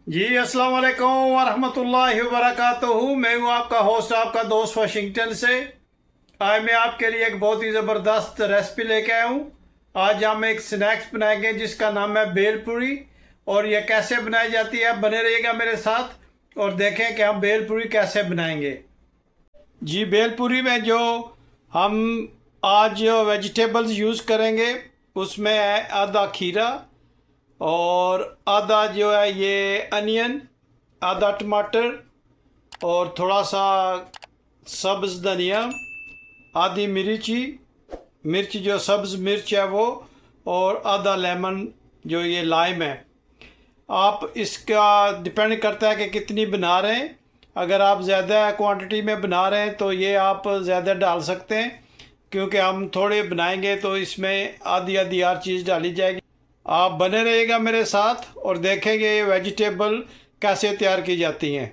जी अस्सलाम वालेकुम वरहमतुल्लाहि वबरकातुहू। मैं हूँ आपका होस्ट, आपका दोस्त वाशिंगटन से। आज मैं आपके लिए एक बहुत ही ज़बरदस्त रेसिपी लेके आया हूँ। आज हम एक स्नैक्स बनाएंगे जिसका नाम है भेलपूरी। और यह कैसे बनाई जाती है, बने रहिएगा मेरे साथ और देखें कि हम भेलपूरी कैसे बनाएंगे। जी, भेलपूरी में जो हम आज वेजिटेबल्स यूज़ करेंगे उसमें है आधा खीरा, और आधा जो है ये अनियन, आधा टमाटर, और थोड़ा सा सब्ज़ धनिया, आधी मिर्च जो सब्ज़ मिर्च है वो, और आधा लेमन जो ये लाइम है। आप इसका डिपेंड करता है कि कितनी बना रहे हैं। अगर आप ज़्यादा क्वांटिटी में बना रहे हैं तो ये आप ज़्यादा डाल सकते हैं, क्योंकि हम थोड़े बनाएंगे तो इसमें आधी आधी हर चीज़ डाली जाएगी। आप बने रहिएगा मेरे साथ और देखेंगे ये वेजिटेबल कैसे तैयार की जाती हैं।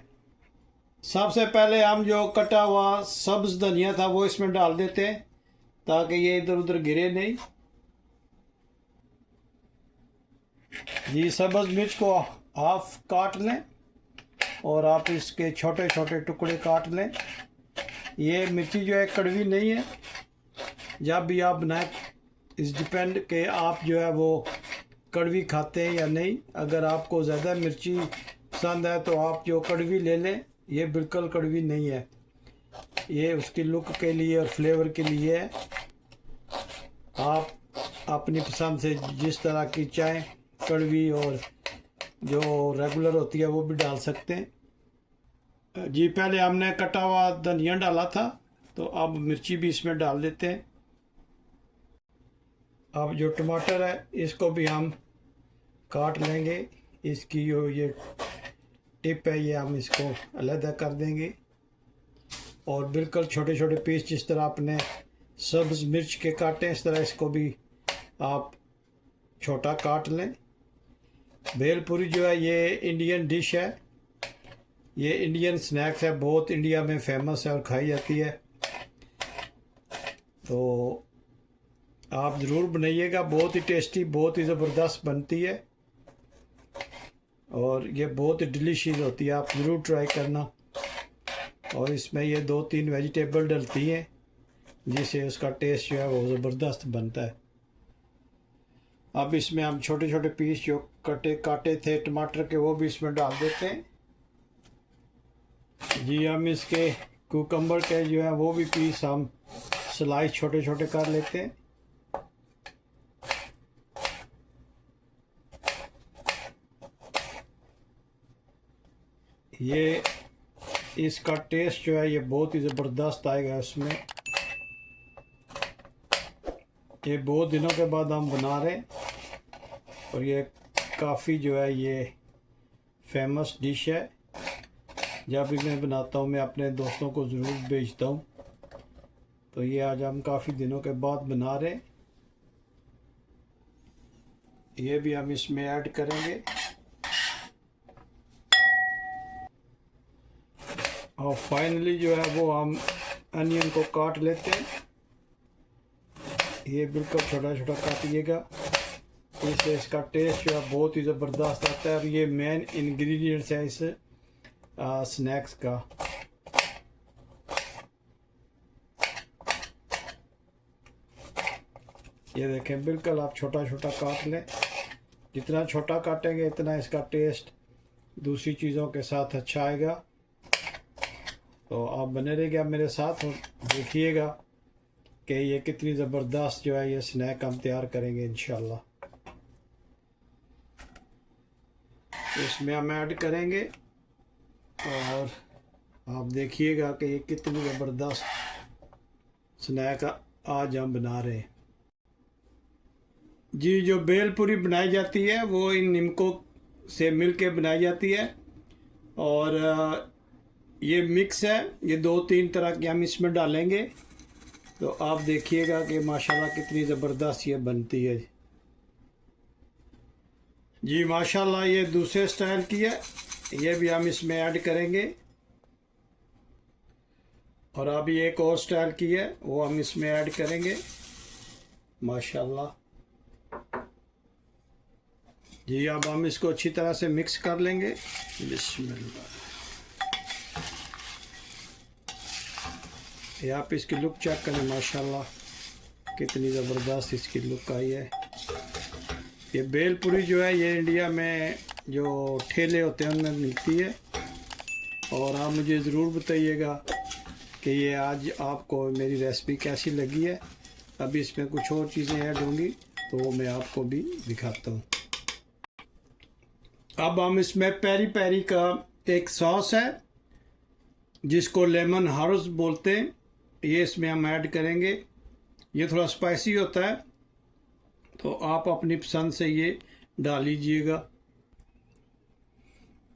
सबसे पहले हम जो कटा हुआ सब्ज़ धनिया था वो इसमें डाल देते हैं ताकि ये इधर उधर गिरे नहीं। जी, सब्ज़ मिर्च को हाफ काट लें और आप इसके छोटे छोटे टुकड़े काट लें। ये मिर्ची जो है कड़वी नहीं है। जब भी आप बनाए इस डिपेंड के आप जो है वो कड़वी खाते हैं या नहीं। अगर आपको ज़्यादा मिर्ची पसंद है तो आप जो कड़वी ले लें। ये बिल्कुल कड़वी नहीं है, ये उसकी लुक के लिए और फ्लेवर के लिए है। आप अपनी पसंद से जिस तरह की चाय कड़वी और जो रेगुलर होती है वो भी डाल सकते हैं। जी, पहले हमने कटा हुआ धनिया डाला था तो अब मिर्ची भी इसमें डाल देते हैं। अब जो टमाटर है इसको भी हम काट लेंगे। इसकी जो ये टिप है ये हम इसको अलग कर देंगे, और बिल्कुल छोटे छोटे पीस जिस तरह आपने सब्ज़ मिर्च के काटे इस तरह इसको भी आप छोटा काट लें। भेलपूरी जो है ये इंडियन डिश है, ये इंडियन स्नैक्स है, बहुत इंडिया में फेमस है और खाई जाती है। तो आप ज़रूर बनाइएगा, बहुत ही टेस्टी, बहुत ही ज़बरदस्त बनती है और ये बहुत ही डिलीशियस होती है। आप ज़रूर ट्राई करना। और इसमें ये 2-3 वेजिटेबल डलती हैं जिससे उसका टेस्ट जो है वो ज़बरदस्त बनता है। अब इसमें हम छोटे छोटे पीस जो काटे थे टमाटर के वो भी इसमें डाल देते हैं। जी, हम इसके कुकम्बर के जो है वो भी पीस हम स्लाइस छोटे छोटे कर लेते हैं। ये इसका टेस्ट जो है ये बहुत ही ज़बरदस्त आएगा इसमें। ये बहुत दिनों के बाद हम बना रहे हैं और ये काफ़ी जो है ये फेमस डिश है। जब भी मैं बनाता हूँ मैं अपने दोस्तों को ज़रूर भेजता हूँ। तो ये आज हम काफ़ी दिनों के बाद बना रहे हैं। ये भी हम इसमें ऐड करेंगे और फाइनली जो है वो हम अनियन को काट लेते हैं। ये बिल्कुल छोटा छोटा काटिएगा, इससे इसका टेस्ट जो है बहुत ही ज़बरदस्त आता है और ये मेन इंग्रेडिएंट्स है इस स्नैक्स का। ये देखें, बिल्कुल आप छोटा छोटा काट लें। जितना छोटा काटेंगे इतना इसका टेस्ट दूसरी चीज़ों के साथ अच्छा आएगा। तो आप बने रहिएगा मेरे साथ और देखिएगा कि ये कितनी ज़बरदस्त जो है ये स्नैक हम तैयार करेंगे इंशाल्लाह। इसमें हम ऐड करेंगे और आप देखिएगा कि ये कितनी ज़बरदस्त स्नैक आज हम बना रहे हैं। जी, जो भेलपूरी बनाई जाती है वो इन निमकों से मिल के बनाई जाती है और ये मिक्स है। ये 2-3 तरह के हम इसमें डालेंगे तो आप देखिएगा कि माशाल्लाह कितनी ज़बरदस्त ये बनती है। जी माशाल्लाह, ये दूसरे स्टाइल की है, ये भी हम इसमें ऐड करेंगे। और अभी एक और स्टाइल की है वो हम इसमें ऐड करेंगे माशाल्लाह। जी अब हम इसको अच्छी तरह से मिक्स कर लेंगे। बिस्मिल्लाह। ये आप इसकी लुक चेक करें, माशाल्लाह कितनी ज़बरदस्त इसकी लुक आई है। ये भेलपुरी जो है ये इंडिया में जो ठेले होते हैं उनमें मिलती है। और आप मुझे ज़रूर बताइएगा कि ये आज आपको मेरी रेसिपी कैसी लगी है। अभी इसमें कुछ और चीज़ें ऐड होंगी तो वो मैं आपको भी दिखाता हूँ। अब हम इसमें पेरी पेरी का एक सॉस है जिसको लेमन हार्स बोलते हैं, ये इसमें हम ऐड करेंगे। ये थोड़ा स्पाइसी होता है तो आप अपनी पसंद से ये डाल लीजिएगा।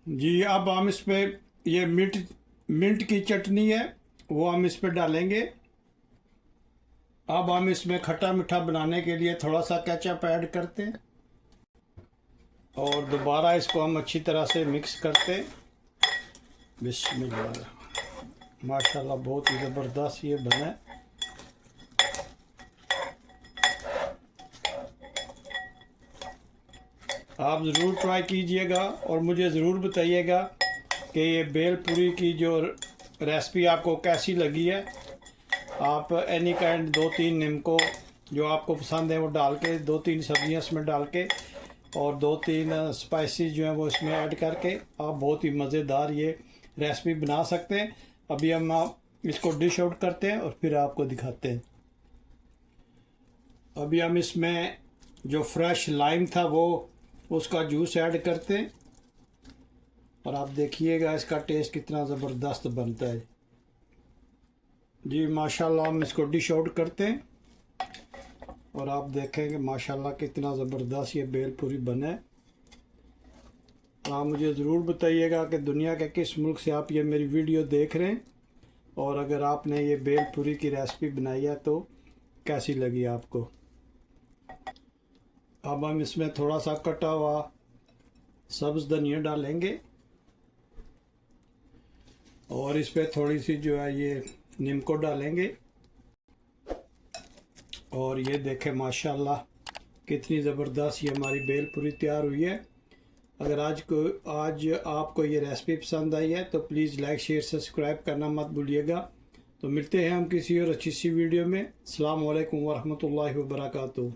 जी अब हम इसमें ये मिंट की चटनी है वो हम इस पर डालेंगे। अब हम इसमें खट्टा मीठा बनाने के लिए थोड़ा सा केचप ऐड करते हैं और दोबारा इसको हम अच्छी तरह से मिक्स करते हैं। बिस्मिल्लाह। माशाल्लाह बहुत ही ज़बरदस्त ये बना है। आप ज़रूर ट्राई कीजिएगा और मुझे ज़रूर बताइएगा कि ये भेलपुरी की जो रेसिपी आपको कैसी लगी है। आप एनी काइंड 2-3 नीमको जो आपको पसंद है वो डाल के, 2-3 सब्जियां इसमें डाल के और 2-3 स्पाइसेस जो हैं वो इसमें ऐड करके आप बहुत ही मज़ेदार ये रेसिपी बना सकते हैं। अभी हम इसको डिश आउट करते हैं और फिर आपको दिखाते हैं। अभी हम इसमें जो फ्रेश लाइम था वो उसका जूस ऐड करते हैं और आप देखिएगा इसका टेस्ट कितना ज़बरदस्त बनता है। जी माशाल्लाह हम इसको डिश आउट करते हैं और आप देखेंगे माशाल्लाह कितना ज़बरदस्त ये भेलपुरी बना है। आप मुझे ज़रूर बताइएगा कि दुनिया के किस मुल्क से आप ये मेरी वीडियो देख रहे हैं और अगर आपने ये भेलपुरी की रेसिपी बनाई है तो कैसी लगी आपको। अब हम इसमें थोड़ा सा कटा हुआ सब्ज़ धनिया डालेंगे और इस पर थोड़ी सी जो है ये नीमको डालेंगे और ये देखें माशाल्लाह कितनी ज़बरदस्त ये हमारी भेलपुरी तैयार हुई है। अगर आज आपको ये रेसिपी पसंद आई है तो प्लीज़ लाइक शेयर सब्सक्राइब करना मत भूलिएगा। तो मिलते हैं हम किसी और अच्छी सी वीडियो में। अस्सलाम वालेकुम वरहमतुल्लाहि वबरकातुहू।